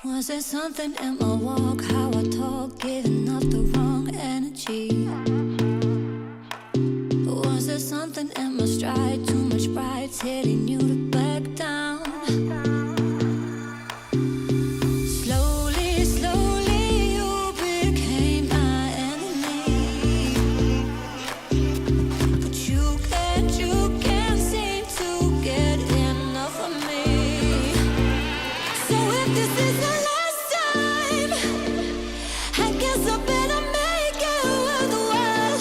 Was it something in my walk, how I talk, giving off the wrong energy? Was it something in my stride, too much pride, telling you to back down? Slowly, slowly you became my enemy. But you can't seem to get enough of me. So if this is the last time, I guess I better make it worthwhile.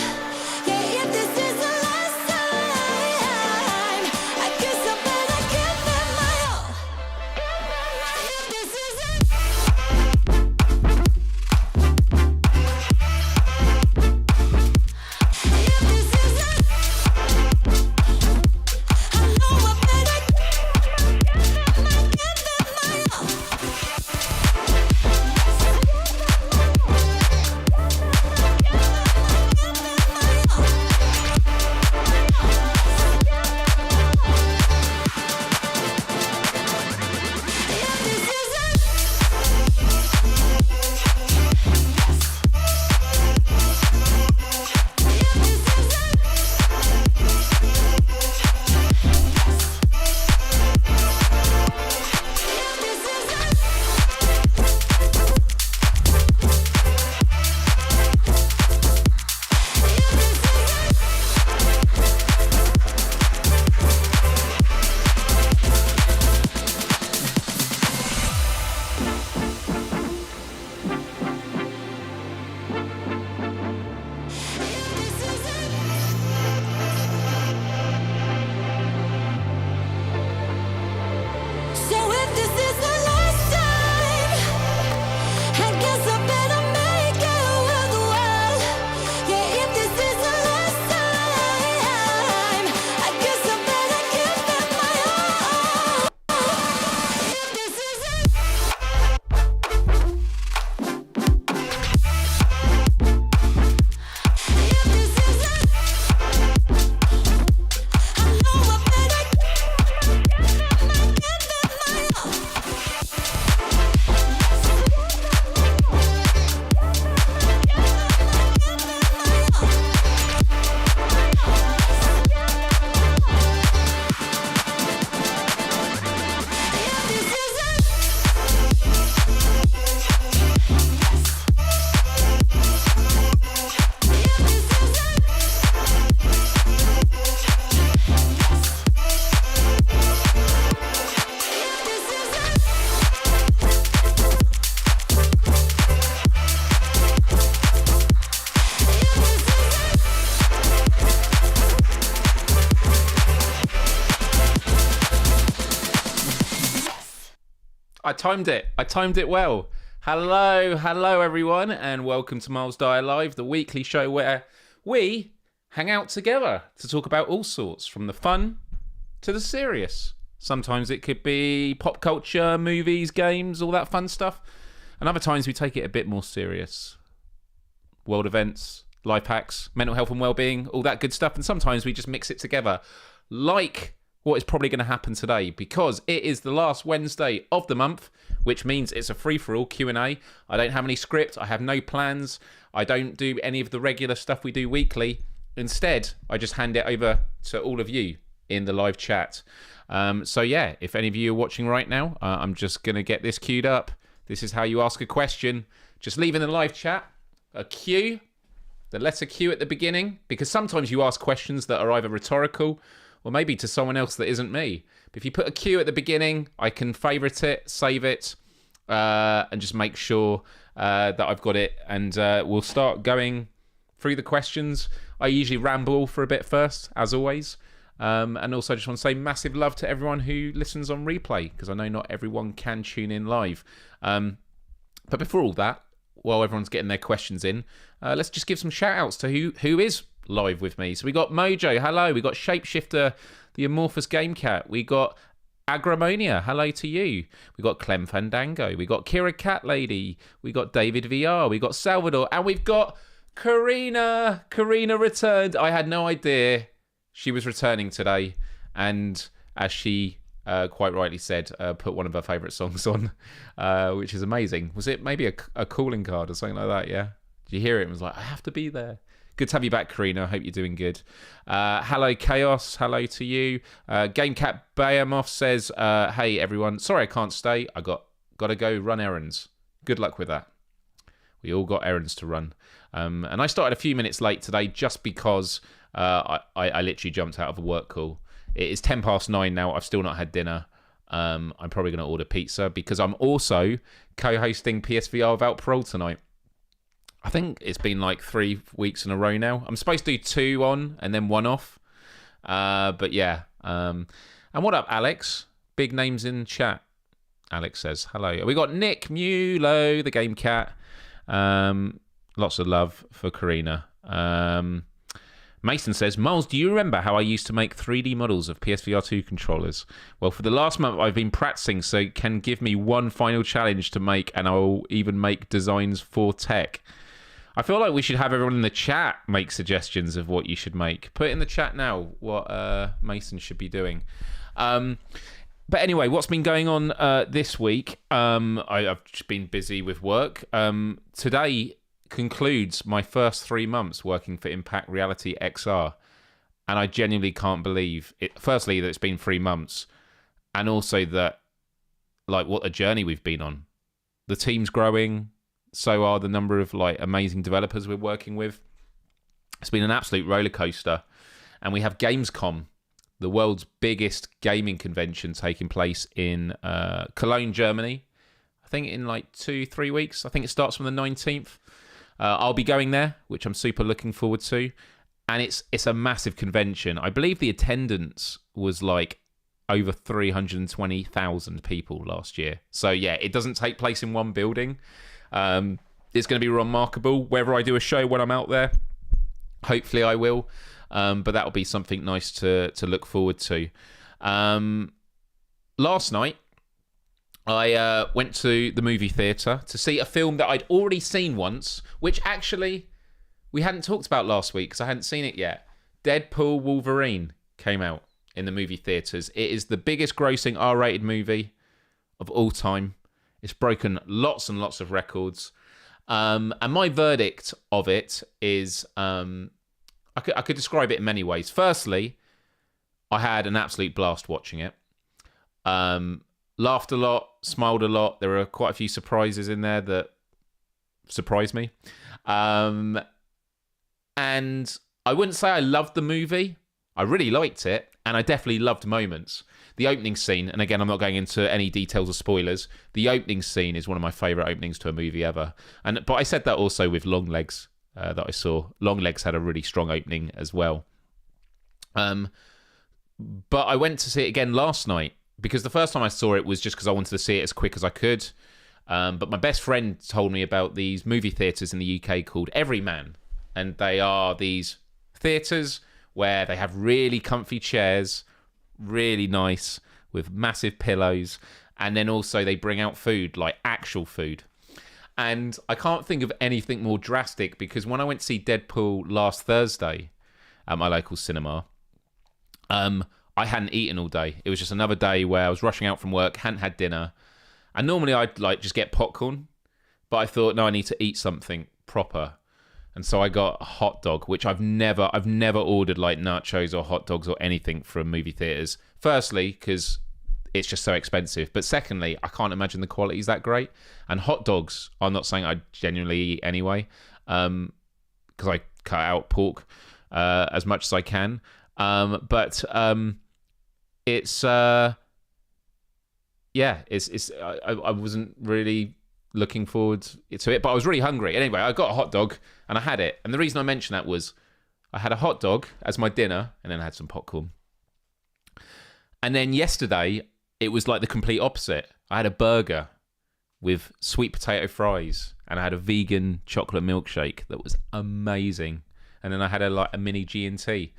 Yeah, if this is the last time, I guess I better give it my all. If this is it, if this is it, I know I better give it my all. So if this is the last time, I guess I better make it worthwhile. Yeah, if this is the last time, I guess I better give it my all. If this is it, if this is it, I know I better give it my all. I timed it. I timed it well. Hello everyone, and welcome to Myles Dyer Live, the weekly show where we hang out together to talk about all sorts, from the fun to the serious. Sometimes it could be pop culture, movies, games, all that fun stuff. And other times we take it a bit more serious. World events, life hacks, mental health and well-being, all that good stuff. And sometimes we just mix it together, like what is probably going to happen today, because it is the last Wednesday of the month, which means it's a free-for-all Q&A. I don't have any script. I have no plans. I don't do any of the regular stuff we do weekly. Instead, I just hand it over to all of you in the live chat. So yeah, if any of you are watching right now, I'm just going to get this queued up. This is how you ask a question. Just leave in the live chat a Q, the letter Q at the beginning, because sometimes you ask questions that are either rhetorical or maybe to someone else that isn't me. But if you put a Q at the beginning, I can favourite it, save it, and just make sure that I've got it. And we'll start going through the questions. I usually ramble for a bit first, as always. And also I just want to say massive love to everyone who listens on replay, because I know not everyone can tune in live. But before all that, while everyone's getting their questions in, let's just give some shout outs to who is live with me. So we got Mojo, hello. We got Shapeshifter, the Amorphous Game Cat. We got Agramonia, hello to you. We got Clem Fandango. We got Kira Cat Lady. We got David VR. We got Salvador. And we've got Karina. Karina returned. I had no idea she was returning today. And as she quite rightly said, put one of her favourite songs on, which is amazing. Was it maybe a calling card or something like that? Yeah. Did you hear it? It was like, I have to be there. Good to have you back, Karina. I hope you're doing good. Hello, Chaos. Hello to you. GameCat Behemoth says, hey, everyone. Sorry I can't stay. I got to go run errands. Good luck with that. We all got errands to run. And I started a few minutes late today just because I literally jumped out of a work call. It is 9:10 now. I've still not had dinner. I'm probably going to order pizza because I'm also co-hosting PSVR without parole tonight. I think it's been like 3 weeks in a row now. I'm supposed to do 2 on and then 1 off. But yeah. And what up, Alex? Big names in chat. Alex says, hello. We got Nick Mulo, the game cat. Lots of love for Karina. Mason says, Myles, do you remember how I used to make 3D models of PSVR 2 controllers? Well, for the last month, I've been practicing, so can give me one final challenge to make, and I'll even make designs for tech. I feel like we should have everyone in the chat make suggestions of what you should make. Put in the chat now what Mason should be doing. But anyway, what's been going on this week? I've just been busy with work. Today concludes my first 3 months working for Impact Reality XR. And I genuinely can't believe it. Firstly, that it's been 3 months. And also that, like, what a journey we've been on. The team's growing. So are the number of like amazing developers we're working with. It's been an absolute roller coaster. And we have Gamescom, the world's biggest gaming convention, taking place in Cologne, Germany. I think in like 2-3 weeks. I think it starts from the 19th. I'll be going there, which I'm super looking forward to. And it's a massive convention. I believe the attendance was like over 320,000 people last year. So yeah, it doesn't take place in one building. It's going to be remarkable. Whether I do a show when I'm out there, hopefully I will. But that'll be something nice to look forward to. Last night, I went to the movie theatre to see a film that I'd already seen once, which actually we hadn't talked about last week because I hadn't seen it yet. Deadpool Wolverine came out in the movie theatres. It is the biggest grossing R-rated movie of all time. It's broken lots and lots of records. And my verdict of it is, I could describe it in many ways. Firstly, I had an absolute blast watching it. Laughed a lot, smiled a lot. There were quite a few surprises in there that surprised me. And I wouldn't say I loved the movie. I really liked it, and I definitely loved moments. The opening scene, and again, I'm not going into any details or spoilers, the opening scene is one of my favourite openings to a movie ever. But I said that also with Longlegs that I saw. Longlegs had a really strong opening as well. But I went to see it again last night, because the first time I saw it was just because I wanted to see it as quick as I could. But my best friend told me about these movie theatres in the UK called Everyman. And they are these theatres where they have really comfy chairs, really nice, with massive pillows. And then also they bring out food, like actual food. And I can't think of anything more drastic, because when I went to see Deadpool last Thursday at my local cinema, I hadn't eaten all day. It was just another day where I was rushing out from work, hadn't had dinner. And normally I'd like just get popcorn, but I thought, no, I need to eat something proper. And so I got a hot dog, which I've never ordered like nachos or hot dogs or anything from movie theaters. Firstly, because it's just so expensive. But secondly, I can't imagine the quality is that great. And hot dogs, I'm not saying I genuinely eat anyway, because I cut out pork as much as I can. But it's I wasn't really looking forward to it, but I was really hungry. Anyway, I got a hot dog and I had it. And the reason I mentioned that was I had a hot dog as my dinner and then I had some popcorn. And then yesterday, it was like the complete opposite. I had a burger with sweet potato fries and I had a vegan chocolate milkshake that was amazing. And then I had a mini G&T.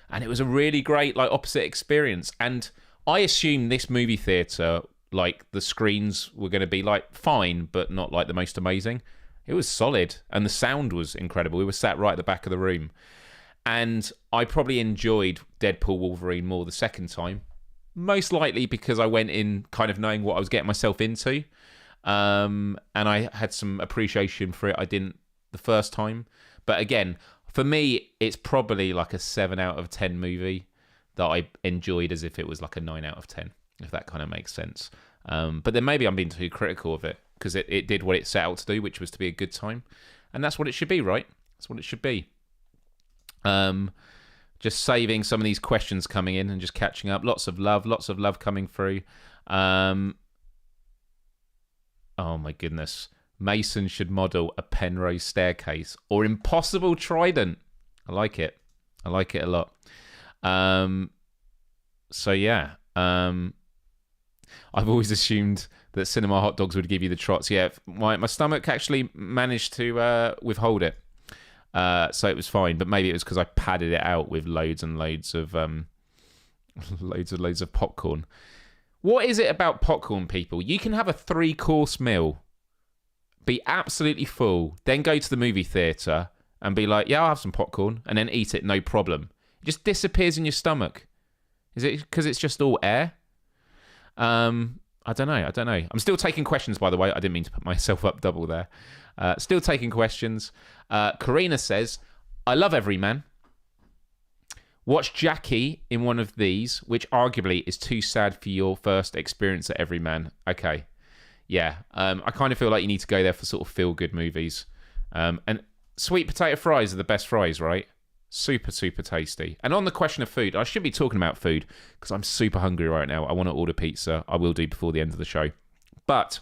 And it was a really great like opposite experience. And I assumed this movie theatre, like the screens were going to be like fine, but not like the most amazing. It was solid, and the sound was incredible. We were sat right at the back of the room, and I probably enjoyed Deadpool Wolverine more the second time, most likely because I went in kind of knowing what I was getting myself into. And I had some appreciation for it I didn't the first time. But again, for me, it's probably like a 7 out of 10 movie that I enjoyed as if it was like a 9 out of 10, if that kind of makes sense. But then maybe I'm being too critical of it because it did what it set out to do, which was to be a good time. And that's what it should be, right? That's what it should be. Just saving some of these questions coming in and just catching up. Lots of love coming through. Oh my goodness. Mason should model a Penrose staircase or impossible trident. I like it a lot. So yeah. I've always assumed that cinema hot dogs would give you the trots. Yeah, my stomach actually managed to withhold it. So it was fine, but maybe it was because I padded it out with loads and loads of loads of popcorn. What is it about popcorn, people? You can have a 3-course meal, be absolutely full, then go to the movie theatre and be like, yeah, I'll have some popcorn, and then eat it, no problem. It just disappears in your stomach. Is it because it's just all air? I don't know. I'm still taking questions, by the way. I didn't mean to put myself up double there. Still taking questions. Karina says, I love Everyman. Watch Jackie in one of these, which arguably is too sad for your first experience at Everyman. Okay. Yeah. I kind of feel like you need to go there for sort of feel-good movies. And sweet potato fries are the best fries, right? Super, super tasty. And on the question of food, I should be talking about food because I'm super hungry right now. I want to order pizza. I will do before the end of the show. But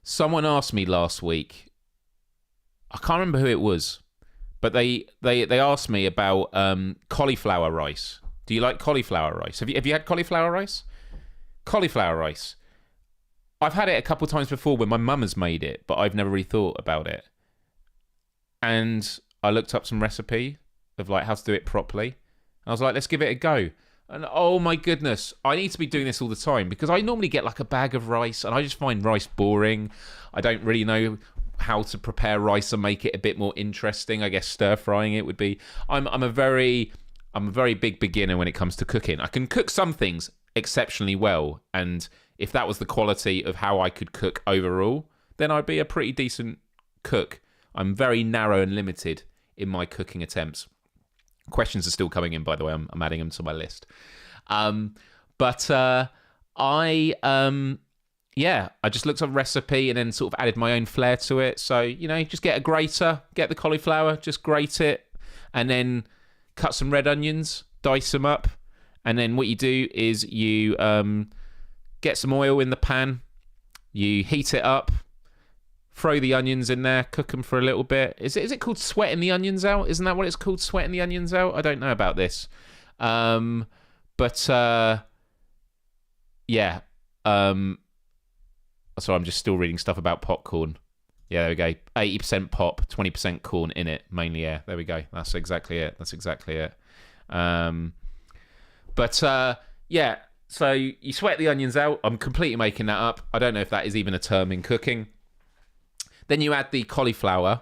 someone asked me last week, I can't remember who it was, but they asked me about cauliflower rice. Do you like cauliflower rice? Have you had cauliflower rice? Cauliflower rice. I've had it a couple of times before when my mum has made it, but I've never really thought about it. And I looked up some recipe of like how to do it properly. I was like, let's give it a go. And oh my goodness, I need to be doing this all the time because I normally get like a bag of rice and I just find rice boring. I don't really know how to prepare rice and make it a bit more interesting. I guess stir frying it would be. I'm a very big beginner when it comes to cooking. I can cook some things exceptionally well, and if that was the quality of how I could cook overall, then I'd be a pretty decent cook. I'm very narrow and limited in my cooking attempts. Questions are still coming in, by the way. I'm adding them to my list. I just looked up a recipe and then sort of added my own flair to it. So, just get a grater, get the cauliflower, just grate it, and then cut some red onions, dice them up. And then what you do is you get some oil in the pan, you heat it up, throw the onions in there, cook them for a little bit. Is it called sweating the onions out? Isn't that what it's called, sweating the onions out? I don't know about this. Yeah. So I'm just still reading stuff about popcorn. Yeah, there we go. 80% pop, 20% corn in it, mainly air. There we go. That's exactly it. Yeah. So you sweat the onions out. I'm completely making that up. I don't know if that is even a term in cooking. Then you add the cauliflower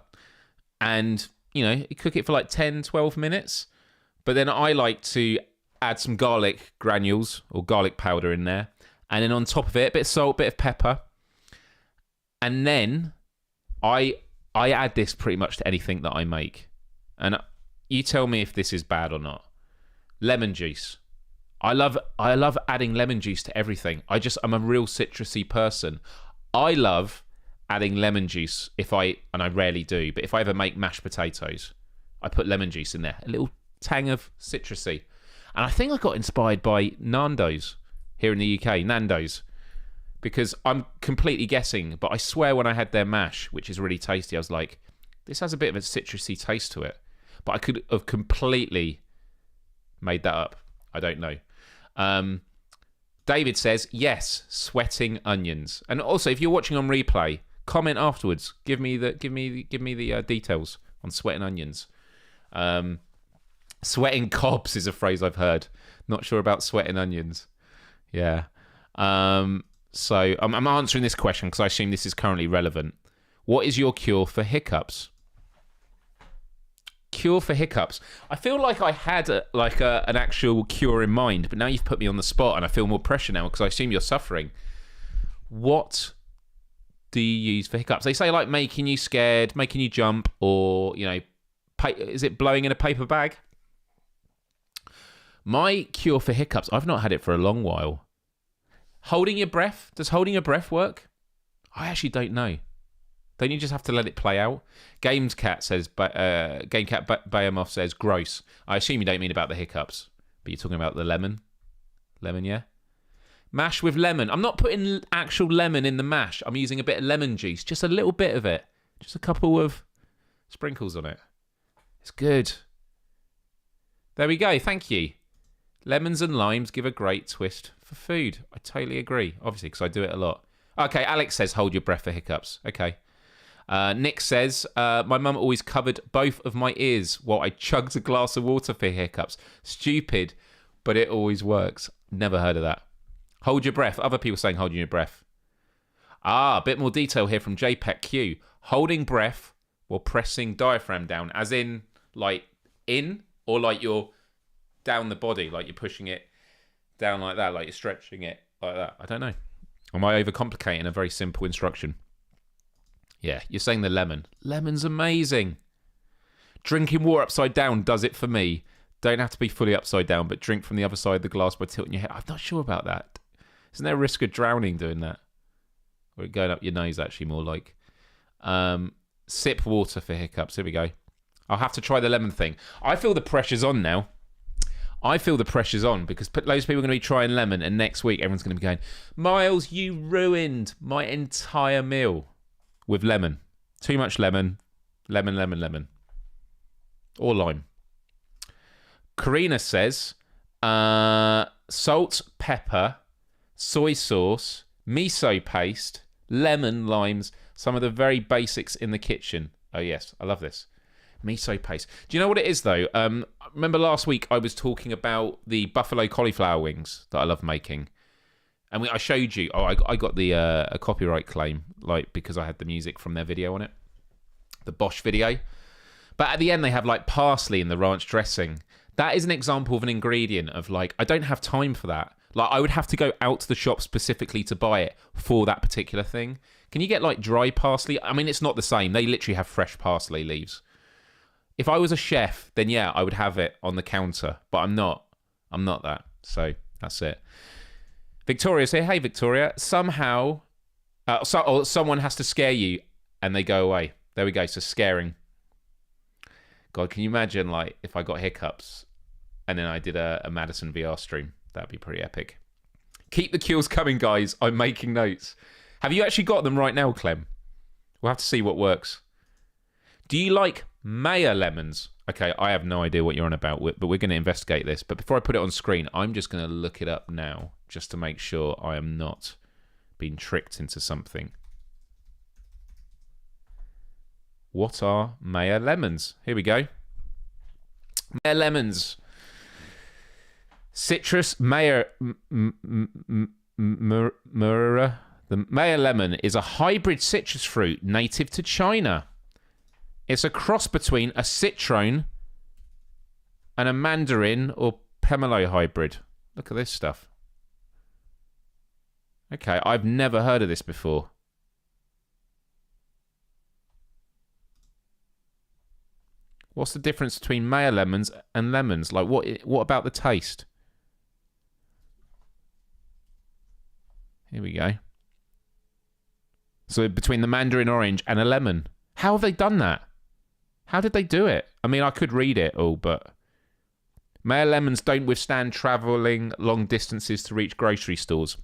and, you cook it for like 10, 12 minutes. But then I like to add some garlic granules or garlic powder in there. And then on top of it, a bit of salt, bit of pepper. And then I add this pretty much to anything that I make. And you tell me if this is bad or not. Lemon juice. I love adding lemon juice to everything. I'm a real citrusy person. I love adding lemon juice and I rarely do, but if I ever make mashed potatoes, I put lemon juice in there. A little tang of citrusy. And I think I got inspired by Nando's here in the UK, Nando's, because I'm completely guessing, but I swear when I had their mash, which is really tasty, I was like, this has a bit of a citrusy taste to it. But I could have completely made that up. I don't know. David says, yes, sweating onions. And also, if you're watching on replay, comment afterwards. Give me the details on sweating onions. Sweating cobs is a phrase I've heard. Not sure about sweating onions. Yeah. So I'm answering this question because I assume this is currently relevant. What is your cure for hiccups? Cure for hiccups. I feel like I had an actual cure in mind, but now you've put me on the spot and I feel more pressure now because I assume you're suffering. What do you use for hiccups? They say like making you scared, making you jump, or, you know, is it blowing in a paper bag? My cure for hiccups, I've not had it for a long while. Holding your breath. Does holding your breath work? I actually don't know. Don't you just have to let it play out? GameCat Behemoth says gross. I assume you don't mean about the hiccups, but you're talking about the lemon. Lemon, yeah? Mash with lemon. I'm not putting actual lemon in the mash. I'm using a bit of lemon juice. Just a little bit of it. Just a couple of sprinkles on it. It's good. There we go. Thank you. Lemons and limes give a great twist for food. I totally agree. Obviously, because I do it a lot. Okay, Alex says hold your breath for hiccups. Okay. Nick says, my mum always covered both of my ears while I chugged a glass of water for hiccups. Stupid, but it always works. Never heard of that. Hold your breath. Other people saying holding your breath. A bit more detail here from JPEQ. Holding breath while pressing diaphragm down, as in, like, in, or like you're down the body, like you're pushing it down like that, like you're stretching it like that. I don't know. Am I overcomplicating a very simple instruction? Yeah, you're saying the lemon. Lemon's amazing. Drinking water upside down does it for me. Don't have to be fully upside down, but drink from the other side of the glass by tilting your head. I'm not sure about that. Isn't there a risk of drowning doing that? Or going up your nose, actually, more like. Sip water for hiccups. Here we go. I'll have to try the lemon thing. I feel the pressure's on now. I feel the pressure's on because loads of people are going to be trying lemon, and next week everyone's going to be going, Myles, you ruined my entire meal with lemon. Too much lemon. Lemon, lemon, lemon. Or lime. Karina says, salt, pepper, soy sauce, miso paste, lemon, limes, some of the very basics in the kitchen. Oh, yes, I love this. Miso paste. Do you know what it is, though? Remember last week I was talking about the buffalo cauliflower wings that I love making? And I showed you, I got the a copyright claim, like, because I had the music from their video on it. The Bosch video. But at the end, they have, like, parsley in the ranch dressing. That is an example of an ingredient of, like, I don't have time for that. Like, I would have to go out to the shop specifically to buy it for that particular thing. Can you get, like, dry parsley? I mean, it's not the same. They literally have fresh parsley leaves. If I was a chef, then yeah, I would have it on the counter. But I'm not. I'm not that. So that's it. Victoria's here. Hey, Victoria. Somehow, someone has to scare you and they go away. There we go. So scaring. God, can you imagine, like, if I got hiccups and then I did a Madison VR stream? That'd be pretty epic. Keep the cures coming, guys. I'm making notes. Have you actually got them right now, Clem? We'll have to see what works. Do you like Mayer lemons? Okay, I have no idea what you're on about, but we're going to investigate this. But before I put it on screen, I'm just going to look it up now, just to make sure I am not being tricked into something. What are Mayer lemons? Here we go. Mayer lemons. Citrus Mayer Murra. The Mayer lemon is a hybrid citrus fruit native to China. It's a cross between a citron and a mandarin or pomelo hybrid. Look at this stuff. Okay, I've never heard of this before. What's the difference between Mayer lemons and lemons? Like, what about the taste? Here we go. So between the mandarin orange and a lemon. How have they done that? How did they do it? I mean, I could read it all, but Mayer lemons don't withstand travelling long distances to reach grocery stores.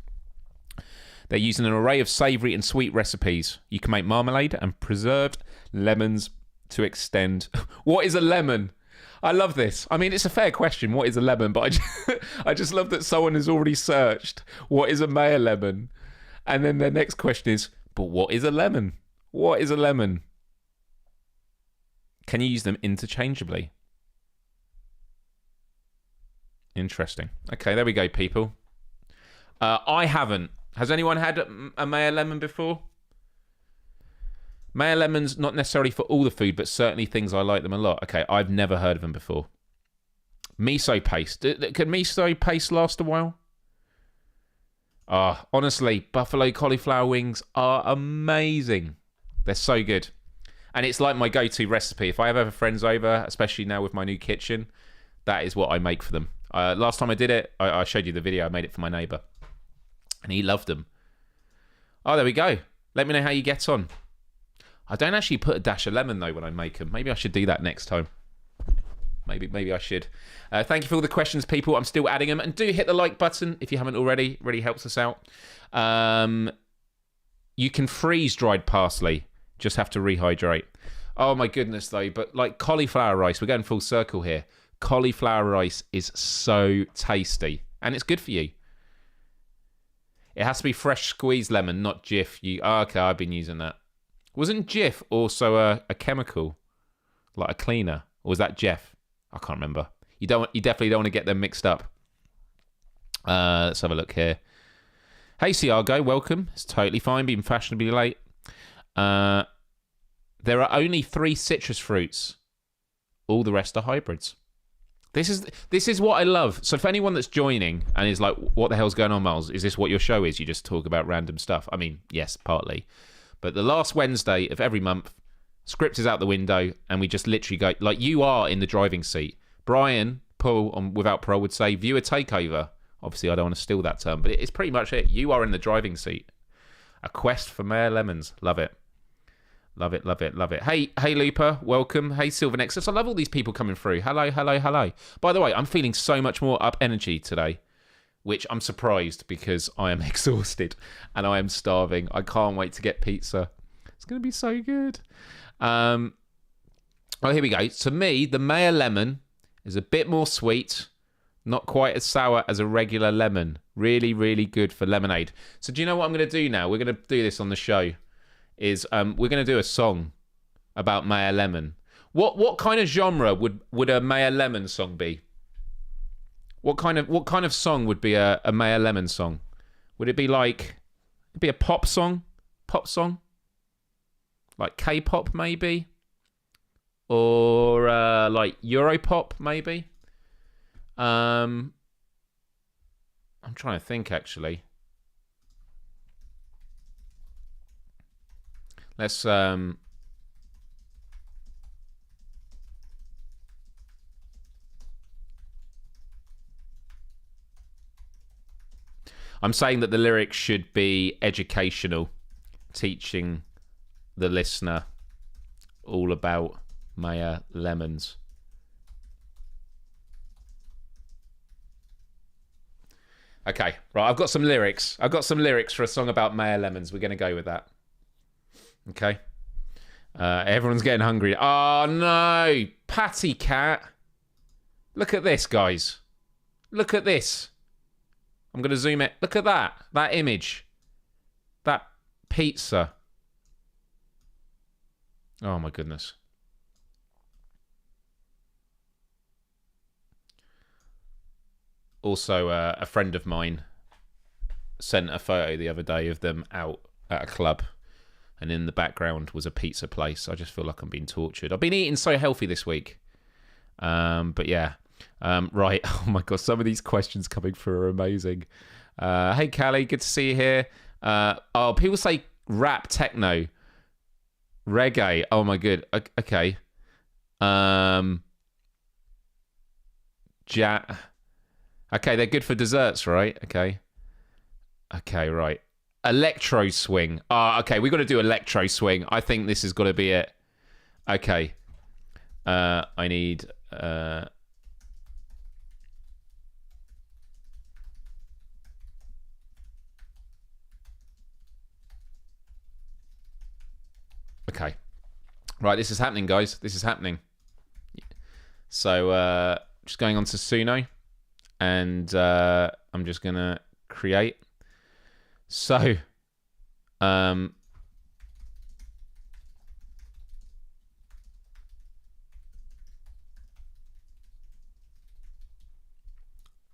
They're using an array of savoury and sweet recipes. You can make marmalade and preserved lemons to extend. What is a lemon? I love this. I mean, it's a fair question. What is a lemon? But I just love that someone has already searched what is a Mayer lemon. And then their next question is, but what is a lemon? What is a lemon? Can you use them interchangeably? Interesting. Okay, there we go, people. I haven't. Has anyone had a Mayer lemon before? Mayor lemons, not necessarily for all the food, but certainly things I like them a lot. Okay, I've never heard of them before. Miso paste. Can miso paste last a while? Honestly, buffalo cauliflower wings are amazing. They're so good. And it's like my go-to recipe. If I have ever friends over, especially now with my new kitchen, that is what I make for them. Last time I did it, I showed you the video. I made it for my neighbour. And he loved them. Oh, there we go. Let me know how you get on. I don't actually put a dash of lemon, though, when I make them. Maybe I should do that next time. Maybe I should. Thank you for all the questions, people. I'm still adding them. And do hit the like button if you haven't already. It really helps us out. You can freeze dried parsley. Just have to rehydrate. Oh, my goodness, though. But like cauliflower rice, we're going full circle here. Cauliflower rice is so tasty. And it's good for you. It has to be fresh squeezed lemon, not Jif. Okay, I've been using that. Wasn't Jif also a chemical? Like a cleaner? Or was that Jeff? I can't remember. You definitely don't want to get them mixed up. Let's have a look here. Hey, Ciago, welcome. It's totally fine being fashionably late. There are only 3 citrus fruits. All the rest are hybrids. This is what I love. So for anyone that's joining and is like, what the hell's going on, Myles? Is this what your show is? You just talk about random stuff? I mean, yes, partly. But the last Wednesday of every month, script is out the window, and we just literally go, like you are in the driving seat. Brian, Paul, on Without Parole would say, viewer takeover. Obviously, I don't want to steal that term, but it's pretty much it. You are in the driving seat. A quest for Mayor Lemons. Love it. Love it, love it, love it. Hey, Looper, welcome. Hey, Silver Nexus. I love all these people coming through. Hello. By the way, I'm feeling so much more up energy today, which I'm surprised because I am exhausted and I am starving. I can't wait to get pizza. It's going to be so good. Oh, here we go. To me, the Mayor Lemon is a bit more sweet, not quite as sour as a regular lemon. Really, really good for lemonade. So do you know what I'm going to do now? We're going to do this on the show. We're going to do a song about Mayor Lemon. What kind of genre would a Mayor Lemon song be? What kind of song would be a Mayor Lemon song? Would it be like a pop song? Like K-pop maybe? Or like Europop maybe? I'm trying to think actually. Let's I'm saying that the lyrics should be educational, teaching the listener all about Mayor Lemons. Okay, right, I've got some lyrics. I've got some lyrics for a song about Mayor Lemons. We're going to go with that. Okay. Everyone's getting hungry. Oh, no. Patty Cat. Look at this, guys. Look at this. I'm going to zoom it. Look at that. That image. That pizza. Oh, my goodness. Also, a friend of mine sent a photo the other day of them out at a club. And in the background was a pizza place. I just feel like I'm being tortured. I've been eating so healthy this week. But yeah. Right. Oh my God. Some of these questions coming through are amazing. Hey, Callie. Good to see you here. People say rap, techno, reggae. Oh my good. Okay. Okay, they're good for desserts, right? Okay, right. Electro swing. Okay, we got to do electro swing. I think this has got to be it. Okay. I need... Okay. Right, this is happening, guys. This is happening. So, just going on to Suno. And I'm just going to create... So,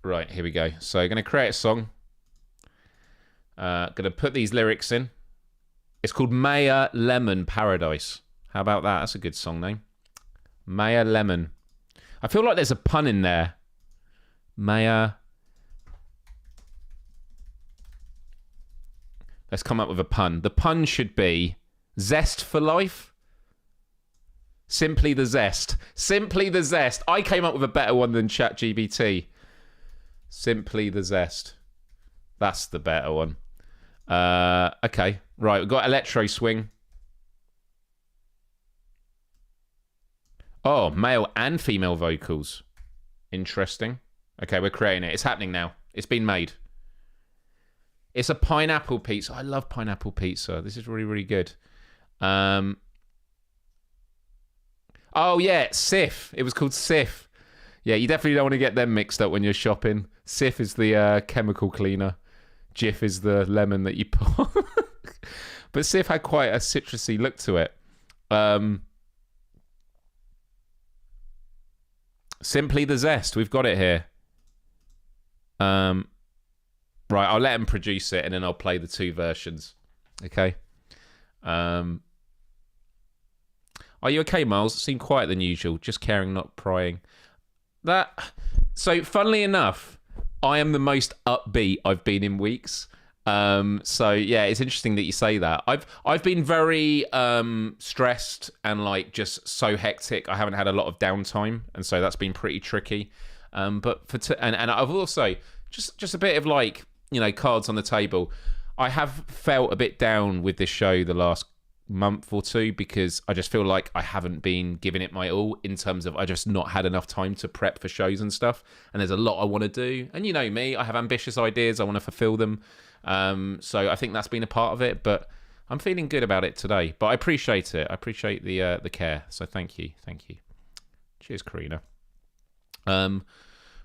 right, here we go. So, I'm going to create a song. Going to put these lyrics in. It's called Maya Lemon Paradise. How about that? That's a good song name. Maya Lemon. I feel like there's a pun in there. Maya. Let's come up with a pun. The pun should be zest for life. Simply the zest. Simply the zest. I came up with a better one than ChatGPT. Simply the zest. That's the better one. Okay. Right, we've got electro swing. Oh, male and female vocals. Interesting. Okay, we're creating it. It's happening now. It's been made. It's a pineapple pizza. I love pineapple pizza. This is really, really good. Oh, yeah, Sif. It was called Sif. Yeah, you definitely don't want to get them mixed up when you're shopping. Sif is the chemical cleaner. Jif is the lemon that you put. But Sif had quite a citrusy look to it. Simply the zest. We've got it here. Right, I'll let him produce it and then I'll play the two versions. Okay. Are you okay, Myles? Seem quieter than usual. Just caring, not prying. So, funnily enough, I am the most upbeat I've been in weeks. So yeah, it's interesting that you say that. I've been very stressed and like just so hectic. I haven't had a lot of downtime, and so that's been pretty tricky. But and I've also just a bit of like, you know, cards on the table. I have felt a bit down with this show the last month or two because I just feel like I haven't been giving it my all in terms of I just not had enough time to prep for shows and stuff. And there's a lot I want to do. And you know me, I have ambitious ideas. I want to fulfill them. So I think that's been a part of it, but I'm feeling good about it today. But I appreciate it. I appreciate the care. So thank you. Cheers, Karina.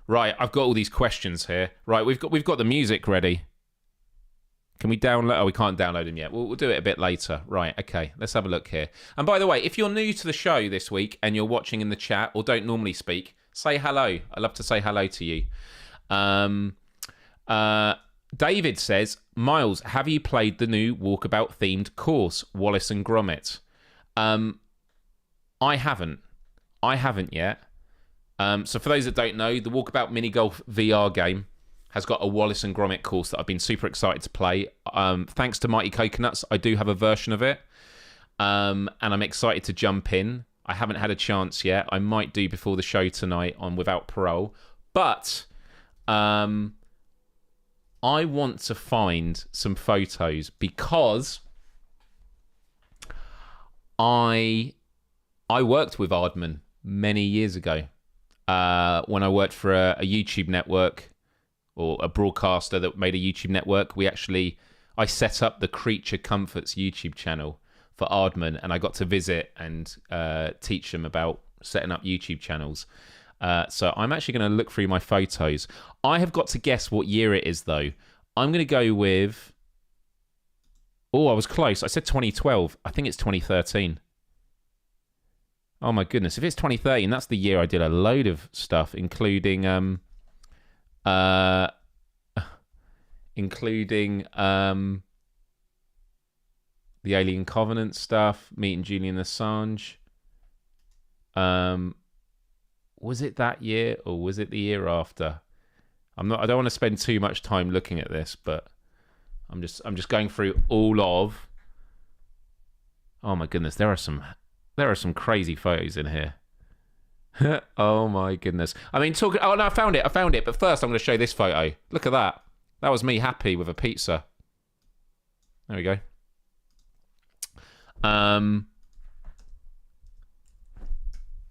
Right, I've got all these questions here. Right, we've got the music ready. Can we download? Oh, we can't download them yet. We'll do it a bit later. Right, okay. Let's have a look here. And by the way, if you're new to the show this week and you're watching in the chat or don't normally speak, say hello. I love to say hello to you. David says, Myles, have you played the new Walkabout themed course, Wallace and Gromit? I haven't yet. So for those that don't know, the Walkabout Mini Golf VR game has got a Wallace and Gromit course that I've been super excited to play. Thanks to Mighty Coconuts, I do have a version of it. And I'm excited to jump in. I haven't had a chance yet. I might do before the show tonight on Without Parole. But I want to find some photos because I worked with Aardman many years ago when I worked for a YouTube network or a broadcaster that made a YouTube network. I set up the Creature Comforts YouTube channel for Aardman, and I got to visit and teach them about setting up YouTube channels. So I'm actually going to look through my photos. I have got to guess what year it is, though. I'm going to go with... Oh, I was close. I said 2012. I think it's 2013. Oh, my goodness. If it's 2013, that's the year I did a load of stuff, including the Alien Covenant stuff, meeting Julian Assange. Was it that year or was it the year after? I don't want to spend too much time looking at this, but I'm just going through all of... Oh my goodness, there are some crazy photos in here. Oh my goodness. I mean, oh no, I found it. But first I'm going to show this photo. Look at that. That was me happy with a pizza. There we go.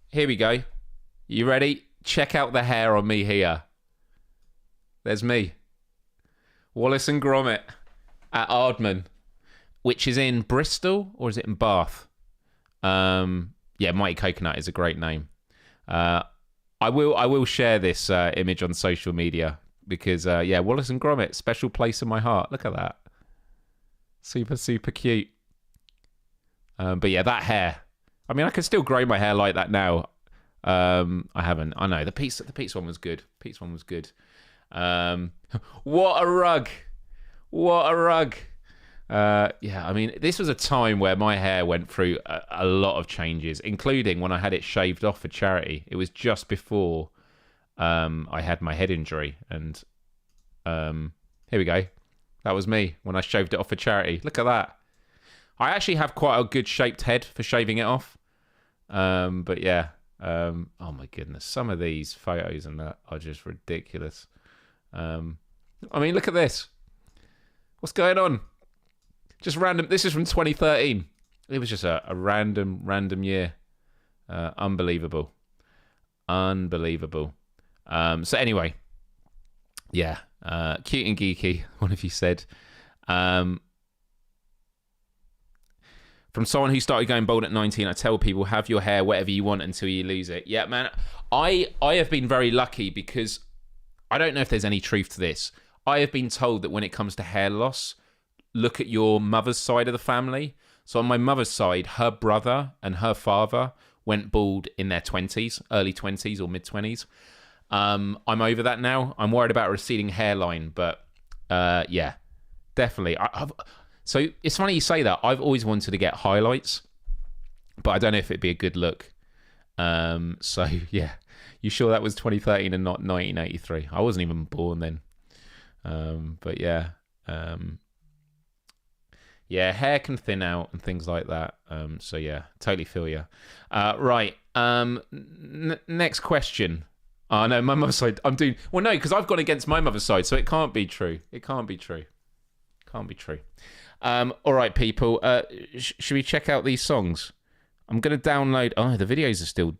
Here we go. You ready? Check out the hair on me here. There's me. Wallace and Gromit at Aardman, which is in Bristol, or is it in Bath? Yeah, Mighty Coconut is a great name. I will share this image on social media because yeah, Wallace and Gromit, special place in my heart. Look at that. Super, super cute. But yeah, that hair. I mean, I can still grow my hair like that now. I haven't. I know the pizza one was good. Pizza one was good. What a rug! What a rug! Yeah, I mean, this was a time where my hair went through a lot of changes, including when I had it shaved off for charity. It was just before I had my head injury, and here we go. That was me when I shaved it off for charity. Look at that. I actually have quite a good shaped head for shaving it off. But yeah, oh my goodness, some of these photos and that are just ridiculous. I mean, look at this. What's going on? Just random. This is from 2013. It was just a random year. Unbelievable. So anyway, yeah, cute and geeky, one of you said. From someone who started going bald at 19, I tell people, have your hair whatever you want until you lose it. Yeah, man, I have been very lucky because I don't know if there's any truth to this. I have been told that when it comes to hair loss, look at your mother's side of the family. So on my mother's side, her brother and her father went bald in their 20s, early 20s or mid 20s. I'm over that now. I'm worried about a receding hairline, but yeah, definitely. So it's funny you say that. I've always wanted to get highlights, but I don't know if it'd be a good look. So yeah, you sure that was 2013 and not 1983? I wasn't even born then. But yeah, yeah, hair can thin out and things like that. So yeah, totally feel you. Right. Next question. Oh no, my mother's side. I'm doing well. No, because I've gone against my mother's side, so it can't be true. It can't be true. Can't be true. All right, people. Should we check out these songs? I'm gonna download. Oh, the videos are still.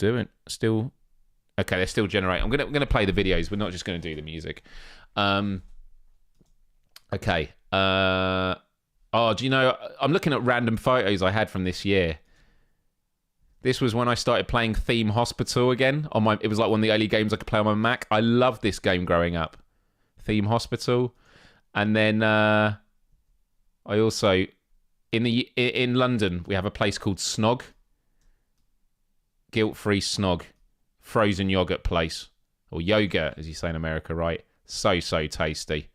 Okay, they're still generating. I'm gonna play the videos. We're not just gonna do the music. Okay. Oh, do you know? I'm looking at random photos I had from this year. This was when I started playing Theme Hospital again on my. It was like one of the early games I could play on my Mac. I loved this game growing up. Theme Hospital, and then I also in London we have a place called Snog. Guilt-free Snog, frozen yogurt place, or yogurt as you say in America, right? So tasty.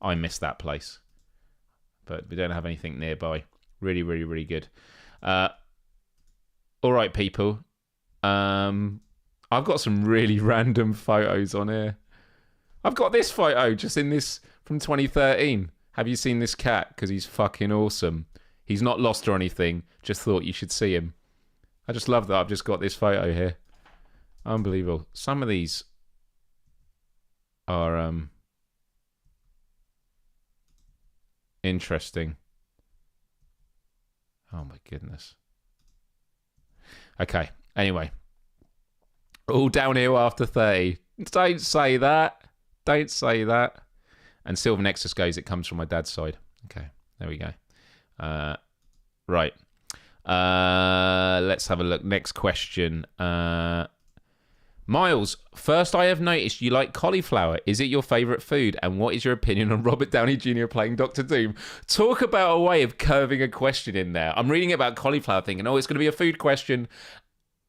I miss that place, but we don't have anything nearby. Really, really, really good. All right, people. I've got some really random photos on here. I've got this photo just in this from 2013. Have you seen this cat? Because he's fucking awesome. He's not lost or anything. Just thought you should see him. I just love that I've just got this photo here. Unbelievable. Some of these are interesting. Oh my goodness. Okay, anyway. All downhill after 30. Don't say that. Don't say that. And Silver Nexus goes, it comes from my dad's side. Okay, there we go. Right. Let's have a look. Next question. Miles, first I have noticed you like cauliflower. Is it your favourite food? And what is your opinion on Robert Downey Jr. playing Doctor Doom? Talk about a way of curving a question in there. I'm reading about cauliflower thinking, oh, it's going to be a food question.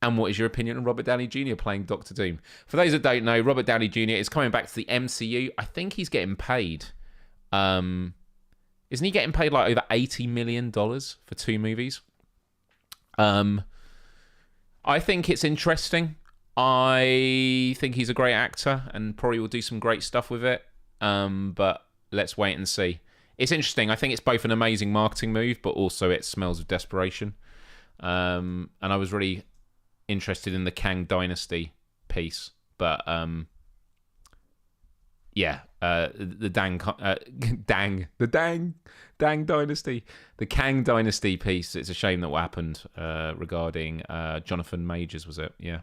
And what is your opinion on Robert Downey Jr. playing Doctor Doom? For those that don't know, Robert Downey Jr. is coming back to the MCU. I think he's getting paid. Isn't he getting paid like over $80 million for 2 movies? I think it's interesting. I think he's a great actor and probably will do some great stuff with it. But let's wait and see. It's interesting. I think it's both an amazing marketing move, but also it smells of desperation. And I was really interested in the Kang Dynasty piece, but yeah, the Dang Dynasty, the Kang Dynasty piece. It's a shame that what happened regarding Jonathan Majors, was it? Yeah.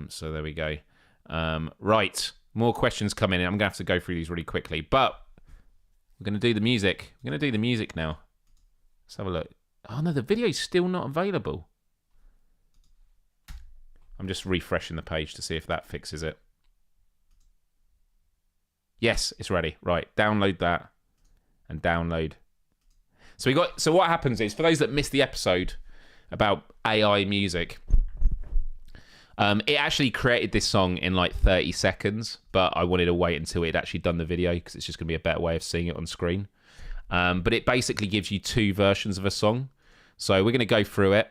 So there we go. Right, more questions coming in. I'm gonna have to go through these really quickly, but we're gonna do the music. We're gonna do the music now. Let's have a look. Oh no, the video's still not available. I'm just refreshing the page to see if that fixes it. Yes, it's ready. Right, download that and download. So what happens is, for those that missed the episode about AI music, it actually created this song in like 30 seconds, but I wanted to wait until it had actually done the video because it's just going to be a better way of seeing it on screen. But it basically gives you two versions of a song. So we're going to go through it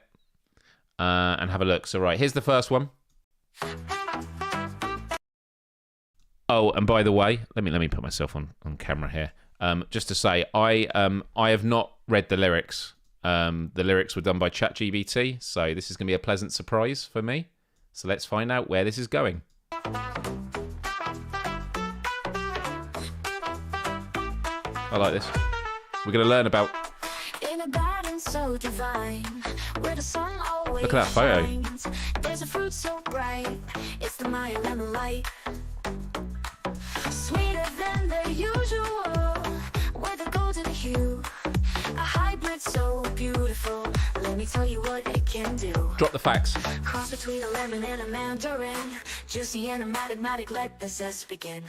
and have a look. So, right, here's the first one. Oh, and by the way, let me put myself on camera here. Just to say, I have not read the lyrics. The lyrics were done by ChatGPT, so this is going to be a pleasant surprise for me. So let's find out where this is going. I like this. We're going to learn about... In a garden so divine, where the sun always Look at that photo. shines. There's a fruit so bright, it's the Maya lemon light. Sweeter than the usual, with a golden hue. A hybrid so beautiful, let me tell you what it can do. Drop the facts. Cross between a lemon and a mandarin, juicy and aromatic, let the zest begin.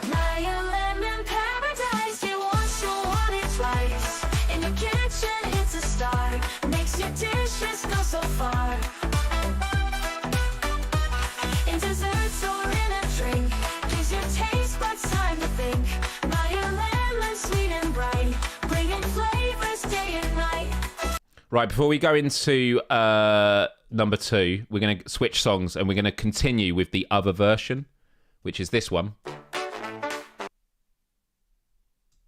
Maya lemon paradise, you want it twice. In your kitchen, it's a star, makes your dishes go so far. In desserts or in a drink, gives your taste buds time to think. Maya lemon, sweet and bright, bringing flavors day and night. Right, before we go into number 2, we're going to switch songs and we're going to continue with the other version, which is this one.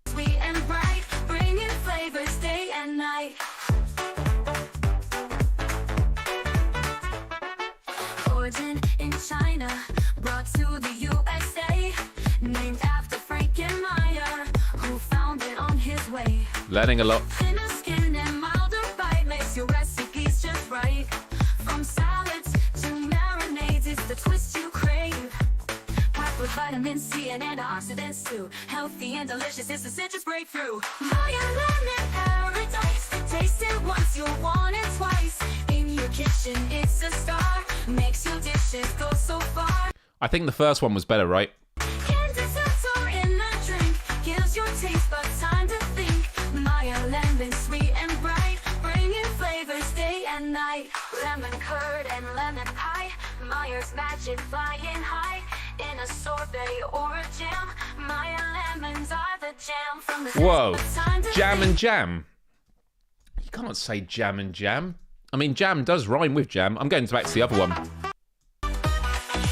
Sweet and bright, bringing flavors day and night. Origin in China, brought to the USA, named after Frank and Maya, who found it on his way. Learning a lot. Thinner skin and milder bite makes your recipes just right. From salads to marinades, it's the twist you crave. Packed with vitamin C and antioxidants too. Healthy and delicious, it's a citrus breakthrough. Maya lemon paradise, taste it once, you'll want it twice. In your kitchen, it's a star, makes your dishes go so far. I think the first one was better, right? In desserts or in a drink, gives your taste buds time to think. Maya lemon, sweet and bright, bringing flavors day and night. Lemon curd and lemon pie, Maya's magic flying high. In a sorbet or a jam, Maya lemons are the jam. From the Whoa, time to jam think. and jam. You can't say jam and jam. I mean, jam does rhyme with jam. I'm going back to the other one.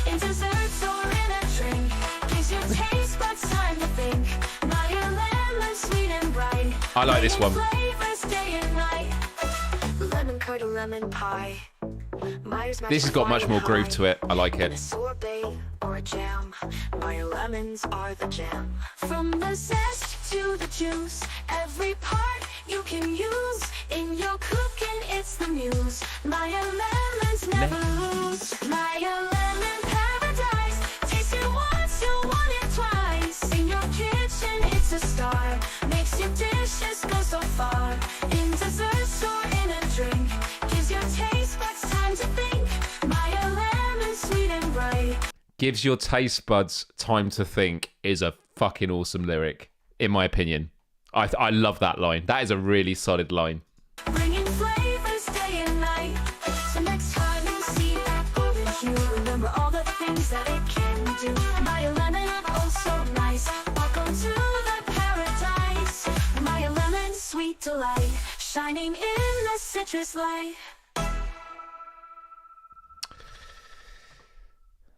In desserts or in a drink, gives your taste buds time to think. Maya lemon, sweet and bright. I like this one. Flavors day and night. Lemon curd or lemon pie. Maya's This has got much more groove to it. I like In a it. sorbet or a jam, Maya lemons are the jam. From the zest to the juice, every part you can use. In your cooking, it's the muse. Maya lemons never lose. Maya lemon paradise, taste it once, you'll want it twice. In your kitchen, it's a star, makes your dishes go so far. In desserts or in a drink, gives your taste buds time to think. Maya lemon, sweet and bright. Gives your taste buds time to think is a fucking awesome lyric, in my opinion. I love that line. That is a really solid line. Bringing flavors day and night. So next time you see that barbecue, remember all the things that it can do. Maya lemon, oh so nice. Welcome to the paradise. Maya lemon, sweet delight, shining in the citrus light.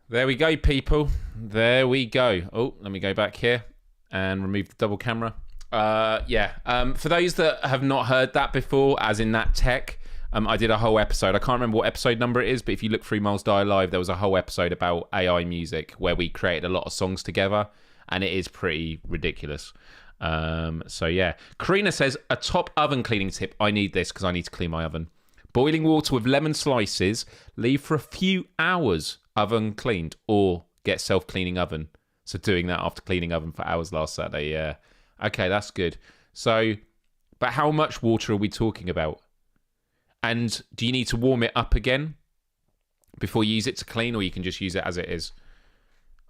There we go, people. There we go. Oh, let me go back here and remove the double camera. For those that have not heard that before, as in that tech, I did a whole episode. I can't remember what episode number it is, but if you look through Myles Dyer Live, there was a whole episode about AI music where we created a lot of songs together, and it is pretty ridiculous. Karina says, a top oven cleaning tip. I need this because I need to clean my oven. Boiling water with lemon slices, leave for a few hours, oven cleaned, or get self-cleaning oven. So doing that after cleaning oven for hours last Saturday, yeah. Okay, that's good. So, but how much water are we talking about? And do you need to warm it up again before you use it to clean, or you can just use it as it is?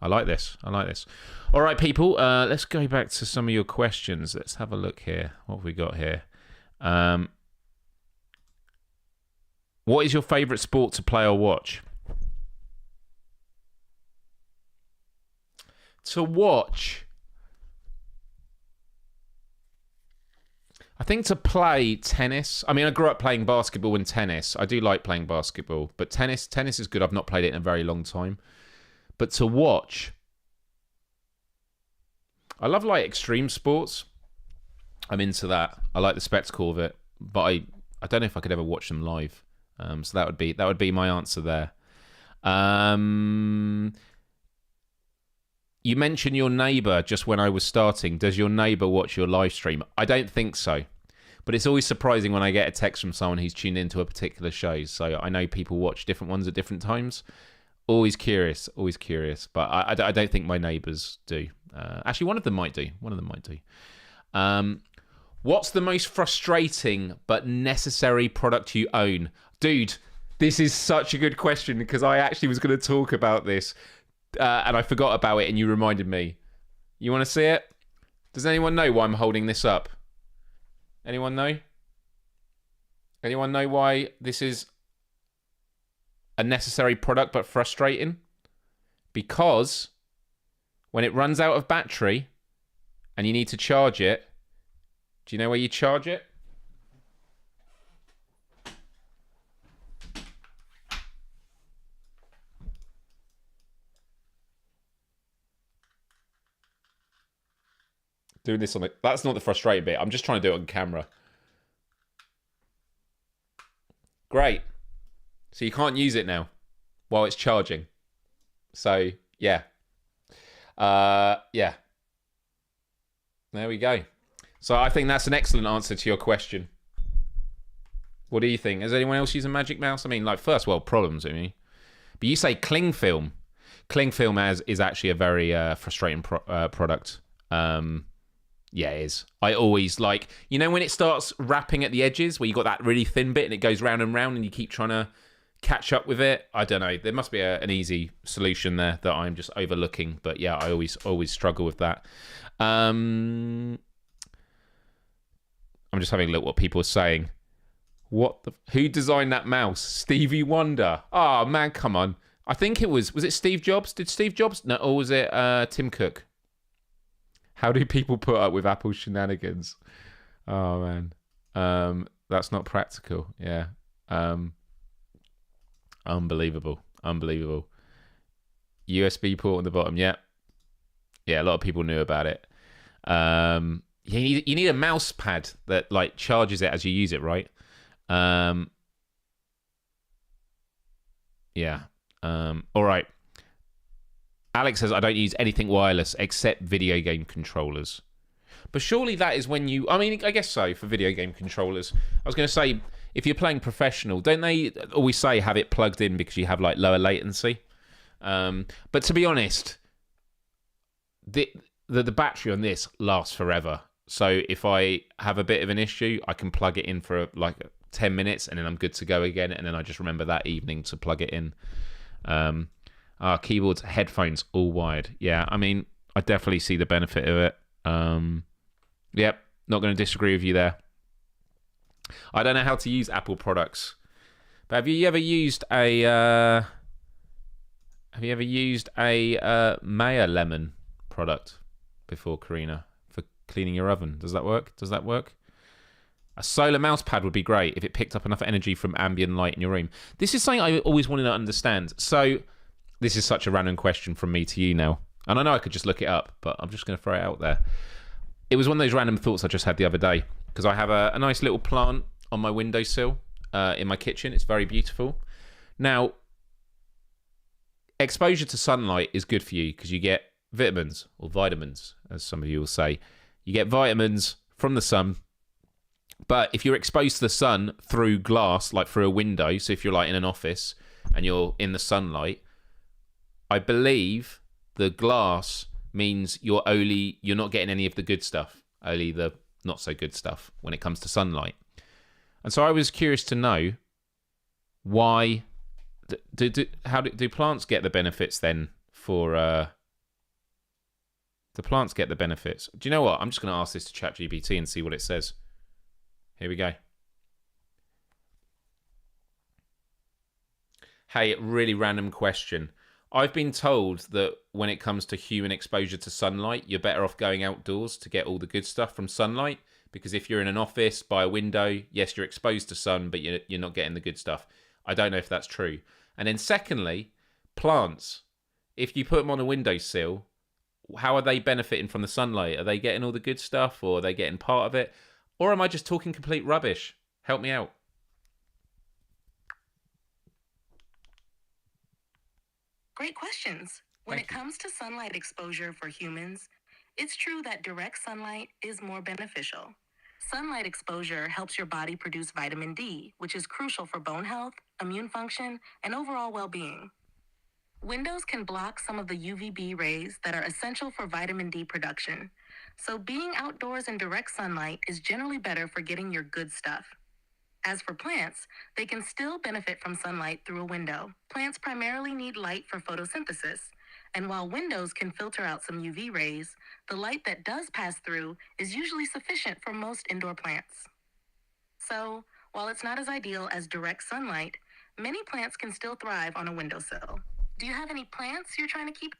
I like this. I like this. All right, people, let's go back to some of your questions. Let's have a look here. What have we got here? What is your favourite sport to play or watch? To watch. I think to play tennis, I mean, I grew up playing basketball and tennis. I do like playing basketball, but tennis is good. I've not played it in a very long time. But to watch, I love like extreme sports. I'm into that. I like the spectacle of it, but I don't know if I could ever watch them live. So that would be my answer there. You mentioned your neighbour just when I was starting. Does your neighbour watch your live stream? I don't think so. But it's always surprising when I get a text from someone who's tuned into a particular show. So I know people watch different ones at different times. Always curious. But I don't think my neighbours do. Actually, one of them might do. What's the most frustrating but necessary product you own? Dude, this is such a good question because I actually was going to talk about this. And I forgot about it and you reminded me. You want to see it? Does anyone know why I'm holding this up? Anyone know? Anyone know why this is a necessary product but frustrating? Because when it runs out of battery and you need to charge it, do you know where you charge it? Doing this on it. That's not the frustrating bit. I'm just trying to do it on camera. Great. So you can't use it now while it's charging. So, yeah. Yeah. There we go. So I think that's an excellent answer to your question. What do you think? Has anyone else used a Magic Mouse? I mean, like first world problems, I mean. But you say cling film. Cling film is actually a very frustrating product. Yeah, it is. I always like, you know when it starts wrapping at the edges where you got that really thin bit and it goes round and round and you keep trying to catch up with it? I don't know. There must be an easy solution there that I'm just overlooking. But yeah, I always struggle with that. I'm just having a look what people are saying. Who designed that mouse? Stevie Wonder. Oh, man, come on. I think it was it Steve Jobs? Did Steve Jobs? No, or was it Tim Cook? How do people put up with Apple shenanigans? Oh, man. That's not practical. Yeah. Unbelievable. USB port on the bottom. Yeah. Yeah, a lot of people knew about it. You need a mouse pad that like charges it as you use it, right? Yeah. All right. Alex says, I don't use anything wireless except video game controllers. But surely that is when you... I mean, I guess so, for video game controllers. I was going to say, if you're playing professional, don't they always say have it plugged in because you have, like, lower latency? But to be honest, the battery on this lasts forever. So if I have a bit of an issue, I can plug it in for, like, 10 minutes, and then I'm good to go again, and then I just remember that evening to plug it in. Keyboards, headphones, all wired. Yeah, I mean, I definitely see the benefit of it. Yep, not going to disagree with you there. I don't know how to use Apple products, but have you ever used a Mayer Lemon product before, Karina, for cleaning your oven? Does that work? A solar mouse pad would be great if it picked up enough energy from ambient light in your room. This is something I always wanted to understand. So this is such a random question from me to you now. And I know I could just look it up, but I'm just going to throw it out there. It was one of those random thoughts I just had the other day because I have a nice little plant on my windowsill in my kitchen. It's very beautiful. Now, exposure to sunlight is good for you because you get vitamins, or vitamins, as some of you will say. You get vitamins from the sun. But if you're exposed to the sun through glass, like through a window, so if you're like in an office and you're in the sunlight, I believe the glass means you're not getting any of the good stuff, only the not so good stuff when it comes to sunlight. And so I was curious to know why do plants get the benefits then for do plants get the benefits? Do you know what? I'm just going to ask this to ChatGPT and see what it says. Here we go. Hey, really random question. I've been told that when it comes to human exposure to sunlight, you're better off going outdoors to get all the good stuff from sunlight Because if you're in an office by a window, yes, you're exposed to sun, but you're not getting the good stuff. I don't know if that's true. And then secondly, plants. If you put them on a windowsill, how are they benefiting from the sunlight? Are they getting all the good stuff, or are they getting part of it? Or am I just talking complete rubbish? Help me out. Great questions. When it comes to sunlight exposure for humans, it's true that direct sunlight is more beneficial. Sunlight exposure helps your body produce vitamin D, which is crucial for bone health, immune function, and overall well-being. Windows can block some of the UVB rays that are essential for vitamin D production, so being outdoors in direct sunlight is generally better for getting your good stuff. As for plants, they can still benefit from sunlight through a window. Plants primarily need light for photosynthesis, and while windows can filter out some UV rays, the light that does pass through is usually sufficient for most indoor plants. So, while it's not as ideal as direct sunlight, many plants can still thrive on a windowsill. Do you have any plants you're trying to keep?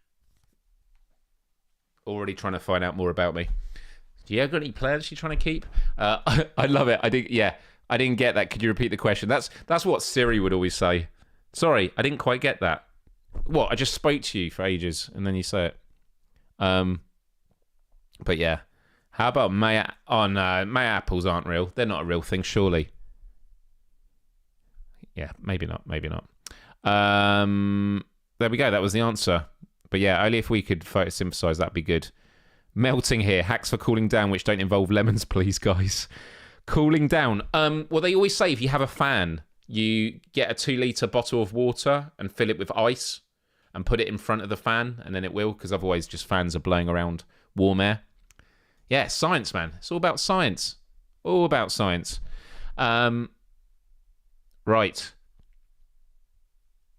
Already trying to find out more about me. Do you have any plants you're trying to keep? I love it. I didn't get that. Could you repeat the question? That's what Siri would always say. Sorry, I didn't quite get that. What? I just spoke to you for ages, and then you say it. But yeah. How about May? Oh no, May apples aren't real. They're not a real thing, surely. Yeah, maybe not. Maybe not. There we go. That was the answer. But yeah, only if we could photosynthesize, that'd be good. Melting here. Hacks for cooling down, which don't involve lemons, please, guys. Cooling down. Well, they always say if you have a fan, you get a 2-litre bottle of water and fill it with ice and put it in front of the fan, and then it will, because otherwise just fans are blowing around warm air. Yeah, science, man. It's all about science. All about science. Right.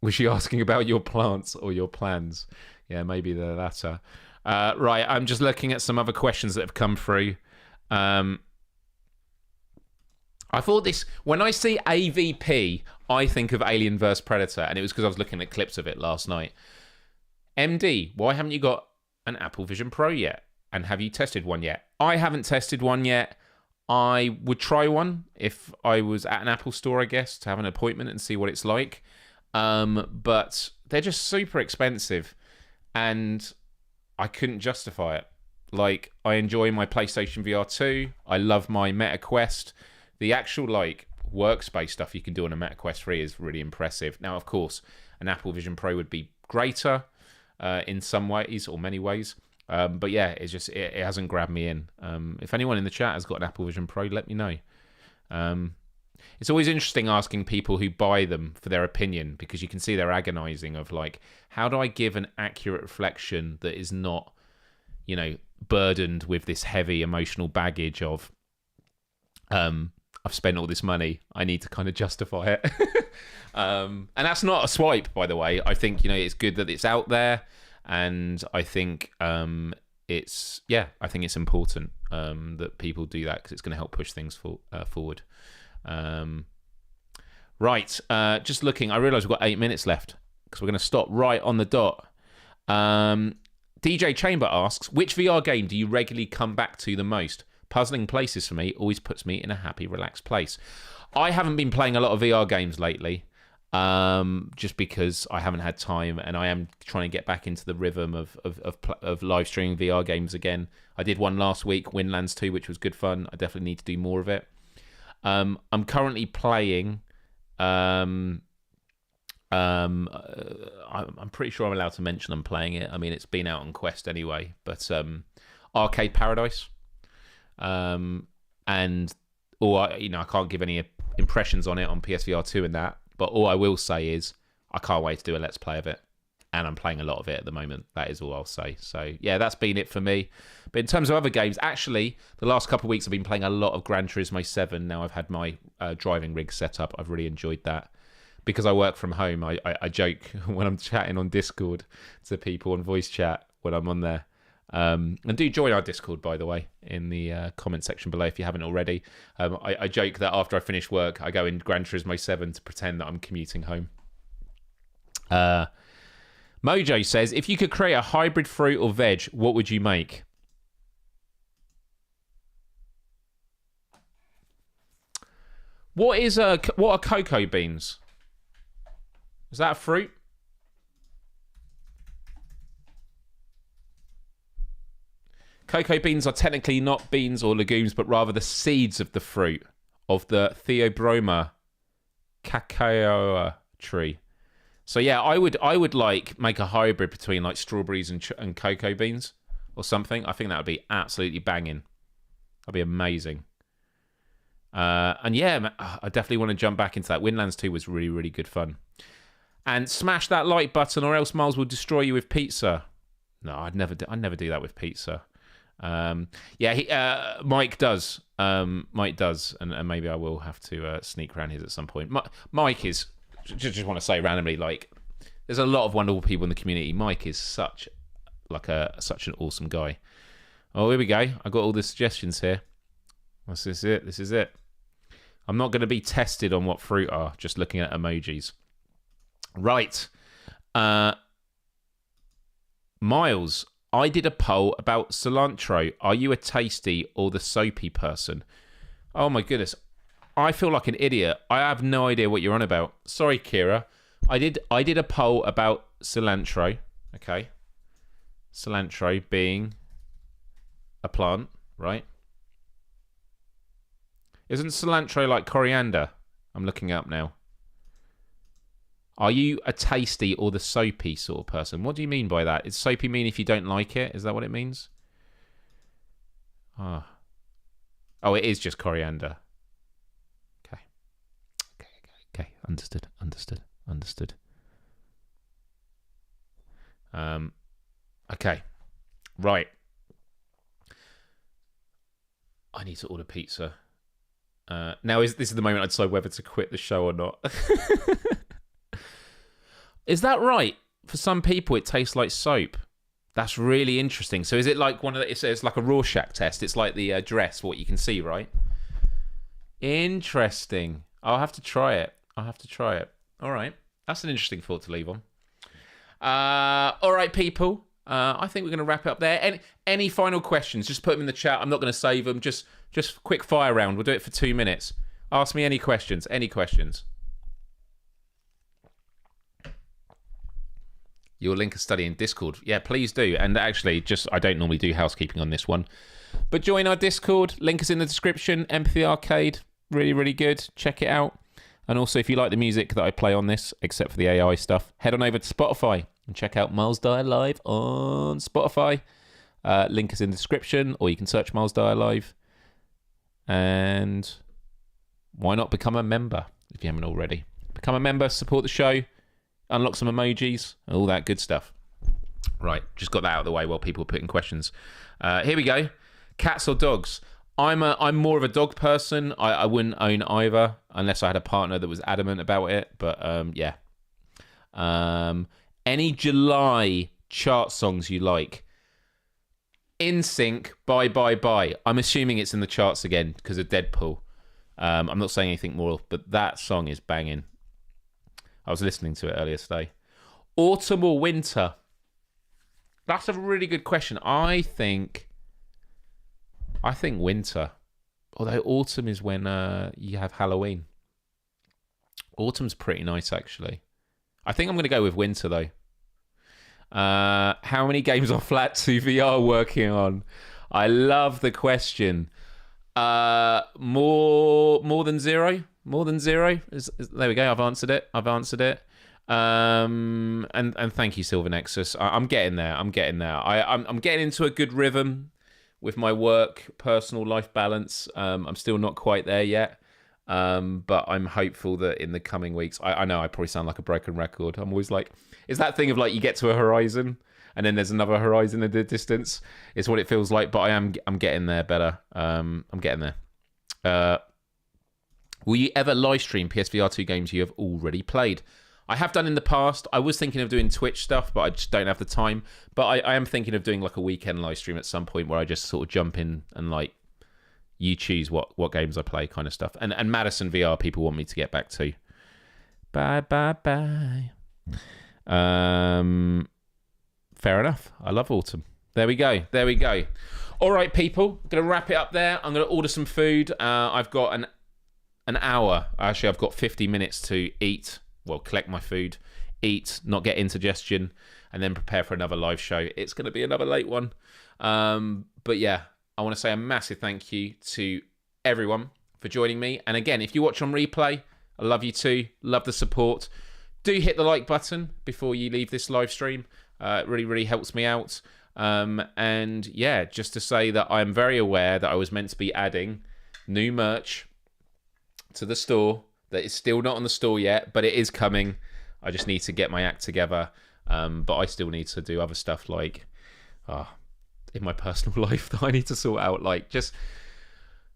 Was she asking about your plants or your plans? Yeah, maybe the latter. Right, I'm just looking at some other questions that have come through. I thought this, when I see AVP, I think of Alien vs Predator, and it was because I was looking at clips of it last night. MD, why haven't you got an Apple Vision Pro yet? And have you tested one yet? I haven't tested one yet. I would try one if I was at an Apple store, I guess, to have an appointment and see what it's like. But they're just super expensive, and I couldn't justify it. Like, I enjoy my PlayStation VR 2. I love my Meta Quest. The actual, like, workspace stuff you can do on a Meta Quest 3 is really impressive. Now, of course, an Apple Vision Pro would be greater in some ways, or many ways. But yeah, it's just, it hasn't grabbed me in. If anyone in the chat has got an Apple Vision Pro, let me know. It's always interesting asking people who buy them for their opinion, because you can see they're agonizing of like, how do I give an accurate reflection that is not, you know, burdened with this heavy emotional baggage of, I've spent all this money, I need to kind of justify it. And that's not a swipe, by the way. I think, you know, it's good that it's out there, and I think I think it's important that people do that, because it's going to help push things forward. Right, just looking, I realise we've got 8 minutes left, because we're going to stop right on the dot. DJ Chamber asks, which VR game do you regularly come back to the most? Puzzling places for me always puts me in a happy, relaxed place. I haven't been playing a lot of VR games lately, just because I haven't had time, and I am trying to get back into the rhythm of live streaming VR games again. I did one last week, Windlands 2, which was good fun. I definitely need to do more of it. I'm currently playing. I'm pretty sure I'm allowed to mention I'm playing it. I mean, it's been out on Quest anyway, but Arcade Paradise. And I can't give any impressions on it on PSVR 2 and that, but all I will say is I can't wait to do a Let's Play of it, and I'm playing a lot of it at the moment. That is all I'll say. So yeah, that's been it for me. But in terms of other games, actually, the last couple of weeks I've been playing a lot of Gran Turismo 7. Now I've had my driving rig set up. I've really enjoyed that. Because I work from home, I joke when I'm chatting on Discord to people on voice chat when I'm on there. And do join our Discord, by the way, in the comment section below if you haven't already. I joke that after I finish work, I go in Gran Turismo 7 to pretend that I'm commuting home. Mojo says, if you could create a hybrid fruit or veg, what would you make? What are cocoa beans? Is that a fruit? Cocoa beans are technically not beans or legumes, but rather the seeds of the fruit of the Theobroma cacao tree. So yeah, I would like make a hybrid between like strawberries and cocoa beans or something. I think that would be absolutely banging. That'd be amazing. And yeah, I definitely want to jump back into that. Windlands 2 was really, really good fun. And smash that like button, or else Miles will destroy you with pizza. No, I'd never do that with pizza. Mike does. Mike does, and maybe I will have to sneak around his at some point. Mike is. Just want to say randomly, like, there's a lot of wonderful people in the community. Mike is such an awesome guy. Oh, here we go. I got all the suggestions here. This is it. I'm not going to be tested on what fruit are, just looking at emojis. Right. Miles, I did a poll about cilantro. Are you a tasty or the soapy person? Oh my goodness. I feel like an idiot. I have no idea what you're on about. Sorry, Kira. I did a poll about cilantro. Okay. Cilantro being a plant, right? Isn't cilantro like coriander? I'm looking up now. Are you a tasty or the soapy sort of person? What do you mean by that? Does soapy mean if you don't like it? Is that what it means? Oh, it is just coriander. Okay. Understood. Okay. Right. I need to order pizza. Now, this is the moment I decide whether to quit the show or not. Is that right? For some people, it tastes like soap. That's really interesting. So is it like it's like a Rorschach test? It's like the dress, what you can see, right? Interesting. I'll have to try it. All right. That's an interesting thought to leave on. All right, people. I think we're going to wrap it up there. Any final questions, just put them in the chat. I'm not going to save them. Just quick fire round. We'll do it for 2 minutes. Ask me any questions. Your link is study in Discord. Yeah, please do. And actually, I don't normally do housekeeping on this one. But join our Discord. Link is in the description. Empathy Arcade. Really, really good. Check it out. And also, if you like the music that I play on this, except for the AI stuff, head on over to Spotify and check out Myles Dyer Live on Spotify. Link is in the description, or you can search Myles Dyer Live. And why not become a member if you haven't already? Become a member, support the show, unlock some emojis, and all that good stuff. Right, just got that out of the way while people are putting questions. Here we go. Cats or dogs? I'm more of a dog person. I wouldn't own either unless I had a partner that was adamant about it. But yeah. Any July chart songs you like? In Sync, Bye Bye Bye. I'm assuming it's in the charts again because of Deadpool. I'm not saying anything more, but that song is banging. I was listening to it earlier today. Autumn or winter? That's a really good question. I think winter. Although autumn is when you have Halloween. Autumn's pretty nice, actually. I think I'm going to go with winter, though. How many games are Flat 2 VR working on? I love the question. More than zero? More than zero? There we go. I've answered it. And thank you, Silver Nexus. I'm getting there. I'm getting into a good rhythm with my work, personal life balance. I'm still not quite there yet. But I'm hopeful that in the coming weeks, I know I probably sound like a broken record. I'm always like, it's that thing of like you get to a horizon and then there's another horizon in the distance. It's what it feels like, but I'm getting there better. I'm getting there. Will you ever live stream PSVR 2 games you have already played? I have done in the past. I was thinking of doing Twitch stuff, but I just don't have the time. But I am thinking of doing like a weekend live stream at some point where I just sort of jump in and like you choose what games I play kind of stuff. And Madison VR people want me to get back to. Bye. Fair enough. I love autumn. There we go. All right, people. I'm going to wrap it up there. I'm going to order some food. I've got an an hour. Actually, I've got 50 minutes to eat, well, collect my food, eat, not get indigestion, and then prepare for another live show. It's going to be another late one. But yeah, I want to say a massive thank you to everyone for joining me. And again, if you watch on replay, I love you too. Love the support. Do hit the like button before you leave this live stream. It really, really helps me out. And yeah, just to say that I'm very aware that I was meant to be adding new merch to the store that is still not on the store yet, but it is coming. I just need to get my act together. But I still need to do other stuff like in my personal life that I need to sort out, like just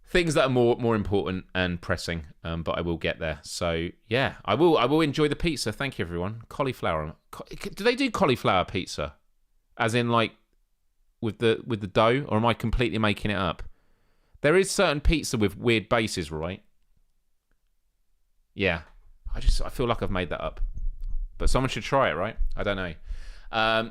things that are more important and pressing. But I will get there. So yeah, I will enjoy the pizza. Thank you, everyone. Cauliflower. Do they do cauliflower pizza? As in like with the dough, or am I completely making it up? There is certain pizza with weird bases, right? Yeah. I feel like I've made that up. But someone should try it, right? I don't know.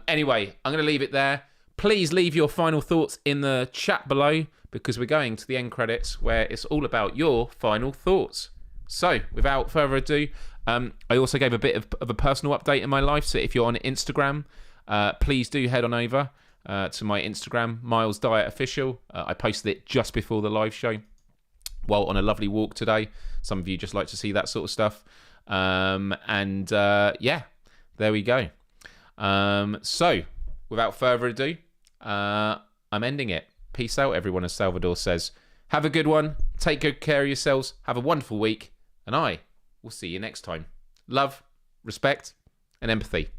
Anyway, I'm going to leave it there. Please leave your final thoughts in the chat below, because we're going to the end credits where it's all about your final thoughts. So, without further ado, I also gave a bit of a personal update in my life. So if you're on Instagram, please do head on over to my Instagram, Myles Dyer Official. I posted it just before the live show while on a lovely walk today. Some of you just like to see that sort of stuff. Yeah, there we go. So, without further ado, I'm ending it. Peace out, everyone, as Salvador says. Have a good one. Take good care of yourselves. Have a wonderful week. And I will see you next time. Love, respect, and empathy.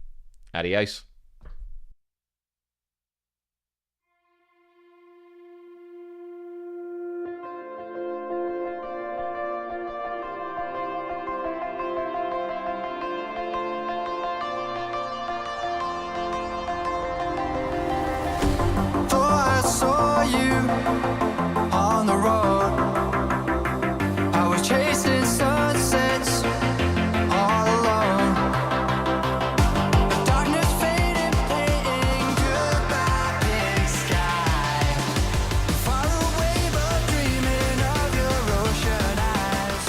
Adios. On the road, I was chasing sunsets all alone. The darkness fading, painting goodbye, big sky. Far away, but dreaming of your ocean eyes.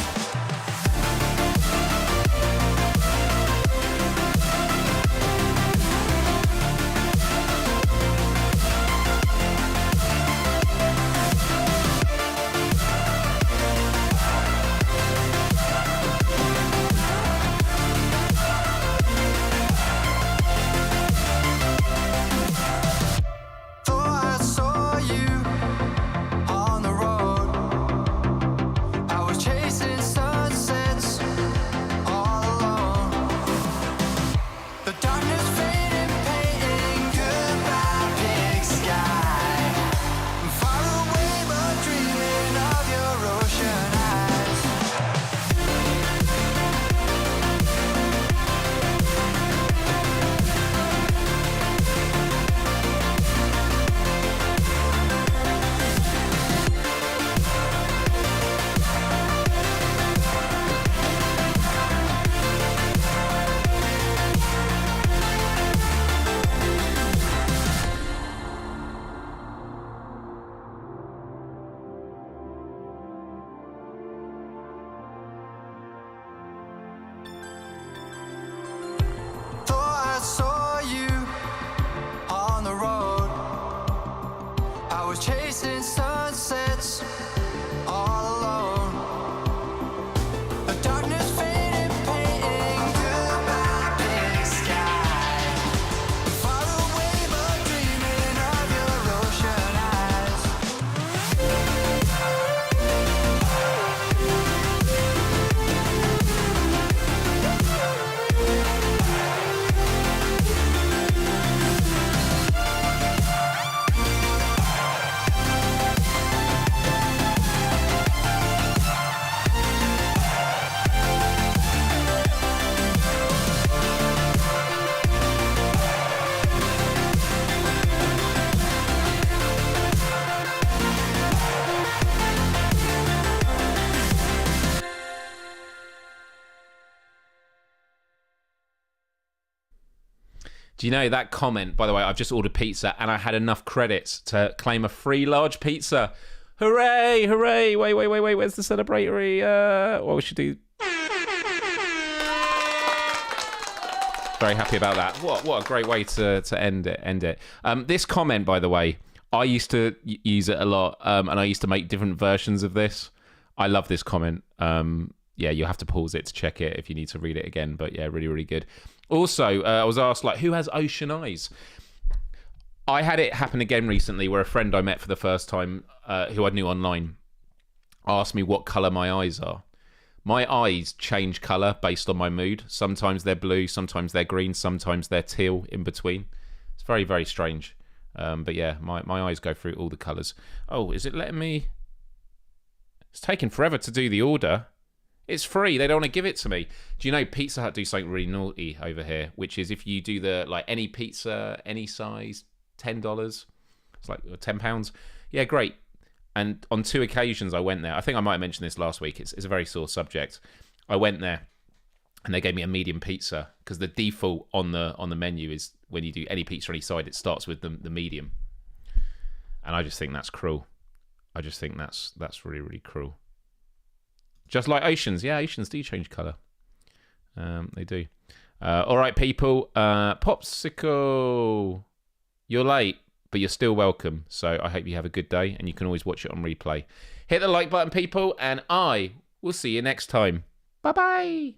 Chasing sunsets all alone. The darkness fading, painting goodbye, big sky. Far away, but dreaming of your ocean eyes. Do you know that comment, by the way, I've just ordered pizza and I had enough credits to claim a free large pizza. Hooray, hooray. Wait. Where's the celebratory? What we should do? Very happy about that. What a great way to end it. This comment, by the way, I used to use it a lot, and I used to make different versions of this. I love this comment. Yeah, you'll have to pause it to check it if you need to read it again. But yeah, really, really good. Also, I was asked, like, who has ocean eyes? I had it happen again recently where a friend I met for the first time, who I knew online, asked me what colour my eyes are. My eyes change colour based on my mood. Sometimes they're blue, sometimes they're green, sometimes they're teal in between. It's very, very strange. But yeah, my eyes go through all the colours. Oh, is it letting me... It's taking forever to do the order. It's free. They don't want to give it to me. Do you know Pizza Hut do something really naughty over here, which is if you do the, like, any pizza, any size, $10. It's like £10. Yeah, great. And on 2 occasions I went there. I think I might have mentioned this last week. It's a very sore subject. I went there and they gave me a medium pizza because the default on the menu is when you do any pizza any side, it starts with the medium. And I just think that's cruel. I just think that's really, really cruel. Just like oceans. Yeah, oceans do change colour. They do. All right, people. Popsicle. You're late, but you're still welcome. So I hope you have a good day, and you can always watch it on replay. Hit the like button, people, and I will see you next time. Bye-bye.